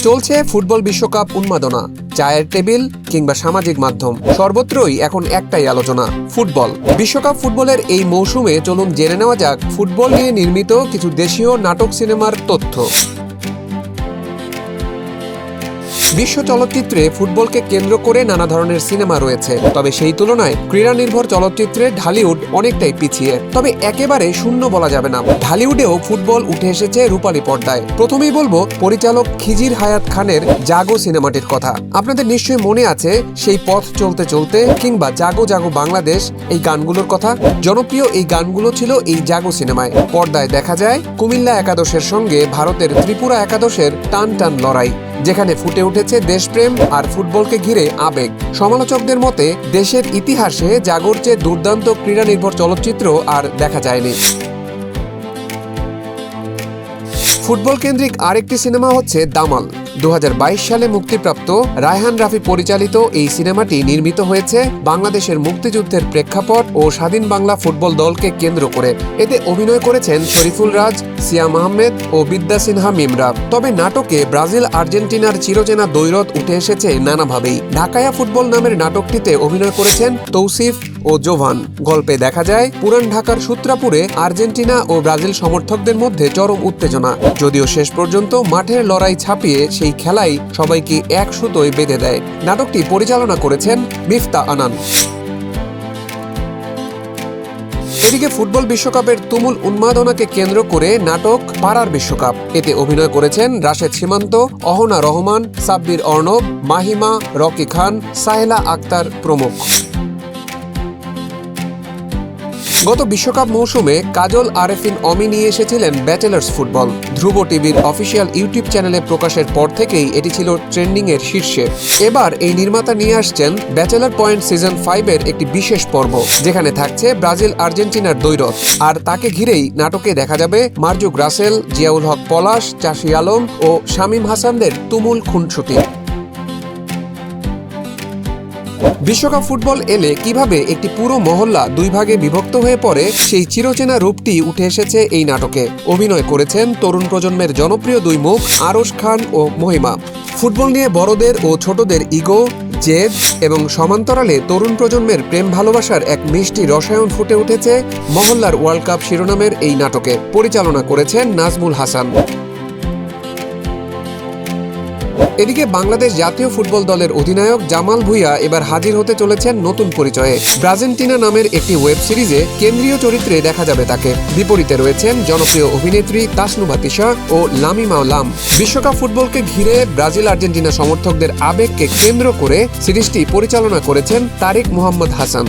চলছে ফুটবল বিশ্বকাপ উন্মাদনা। চায়ের টেবিল কিংবা সামাজিক মাধ্যম সর্বত্রই এখন একটাই আলোচনা, ফুটবল। বিশ্বকাপ ফুটবলের এই মৌসুমে চলুন জেনে নেওয়া যাক ফুটবল নিয়ে নির্মিত কিছু দেশীয় নাটক সিনেমার তথ্য। বিশ্ব চলচ্চিত্রে ফুটবলকে কেন্দ্র করে নানা ধরনের সিনেমা রয়েছে, তবে সেই তুলনায় ক্রীড়া নির্ভর চলচ্চিত্রে ঢালিউড অনেকটাই পিছিয়ে। তবে একেবারে শূন্য বলা যাবে না, ঢালিউডেও ফুটবল উঠে এসেছে রূপালী পর্দায়। প্রথমেই বলবো পরিচালক খিজির হায়াত খানের জাগো সিনেমাটির কথা। আপনাদের নিশ্চয়ই মনে আছে সেই পথ চলতে চলতে কিংবা জাগো জাগো বাংলাদেশ এই গানগুলোর কথা। জনপ্রিয় এই গানগুলো ছিল এই জাগো সিনেমায়। পর্দায় দেখা যায় কুমিল্লা একাদশের সঙ্গে ভারতের ত্রিপুরা একাদশের টান টান লড়াই, যেখানে ফুটে উঠেছে দেশপ্রেম আর ফুটবলকে ঘিরে আবেগ। সমালোচকদের মতে দেশের ইতিহাসে জাগোর চেয়ে দুর্দান্ত ক্রীড়া নির্ভর চলচ্চিত্র আর দেখা যায়নি। ফুটবল কেন্দ্রিক আরেকটি সিনেমা হচ্ছে দামাল। 2022 সালে মুক্তিপ্রাপ্ত রায়হান রাফি পরিচালিত এই সিনেমাটি নির্মিত হয়েছে বাংলাদেশের মুক্তিযুদ্ধের প্রেক্ষাপট ও স্বাধীন বাংলা ফুটবল দলকে কেন্দ্র করে। এতে অভিনয় করেছেন শরীফুল রাজ, সিয়াম আহমেদ ও বিদ্যা সিনহা মিমরা। তবে নাটকে ব্রাজিল আর্জেন্টিনার চিরচেনা দ্বৈরথ উঠে এসেছে নানাভাবেই। ঢাকায়া ফুটবল নামের নাটকটিতে অভিনয় করেছেন তৌসিফ ও জোভান। গল্পে দেখা যায় পুরান ঢাকার সূত্রাপুরে আর্জেন্টিনা ও ব্রাজিল সমর্থকদের মধ্যে চরম উত্তেজনা, যদিও শেষ পর্যন্ত মাঠের লড়াই ছাপিয়ে সেই খেলাই সবাইকে এক সুতোয় বেঁধে দেয়। নাটকটি পরিচালনা করেছেন মিফতা আনান। এদিকে ফুটবল বিশ্বকাপের তুমুল উন্মাদনাকে কেন্দ্র করে নাটক পাড়ার বিশ্বকাপ। এতে অভিনয় করেছেন রাশেদ সীমান্ত, অহনা রহমান, সাব্বির অর্ণব, মাহিমা, রকি খান, সাহেলা আক্তার প্রমুখ। গত বিশ্বকাপ মৌসুমে কাজল আরেফিন অমি নিয়ে এসেছিলেন ব্যাচেলার্স ফুটবল। ধ্রুব টিভির অফিসিয়াল ইউটিউব চ্যানেলে প্রকাশের পর থেকেই এটি ছিল ট্রেন্ডিং এর শীর্ষে। এবার এই নির্মাতা নিয়ে আসছেন ব্যাচেলার পয়েন্ট সিজন 5 এর একটি বিশেষ পর্ব, যেখানে থাকছে ব্রাজিল আর্জেন্টিনার দ্বৈরথ। আর তাকে ঘিরেই নাটকে দেখা যাবে মারজুক রাসেল, জিয়াউল হক পলাশ, চাষি আলম ও শামীম হাসানদের তুমুল খুনসুটি। বিশ্বকাপ ফুটবল এলে কিভাবে একটি পুরো মহল্লা দুই ভাগে বিভক্ত হয়ে পড়ে, সেই চিরচেনা রূপটি উঠে এসেছে এই নাটকে। অভিনয় করেছেন তরুণ প্রজন্মের জনপ্রিয় দুই মুখ আরশ খান ও মহিমা। ফুটবল নিয়ে বড়দের ও ছোটদের ইগো, জেদ এবং সমান্তরালে তরুণ প্রজন্মের প্রেম ভালোবাসার এক মিষ্টি রসায়ন ফুটে উঠেছে মহল্লার ওয়ার্ল্ড কাপ শিরোনামের এই নাটকে। পরিচালনা করেছেন নাজমুল হাসান। এদিকে বাংলাদেশ জাতীয় ফুটবল দলের অধিনায়ক জামাল ভুঁইয়া এবার হাজির হতে চলেছেন নতুন পরিচয়ে। ব্রাজেন্টিনা নামের একটি ওয়েব সিরিজে কেন্দ্রীয় চরিত্রে দেখা যাবে তাকে। বিপরীতে রয়েছেন জনপ্রিয় অভিনেত্রী তাসনুভা তিশা ও লামিমা লাম। বিশ্বকাপ ফুটবলকে ঘিরে ব্রাজিল আর্জেন্টিনা সমর্থকদের আবেগকে কেন্দ্র করে সিরিজটি পরিচালনা করেছেন তারিক মোহাম্মদ হাসান।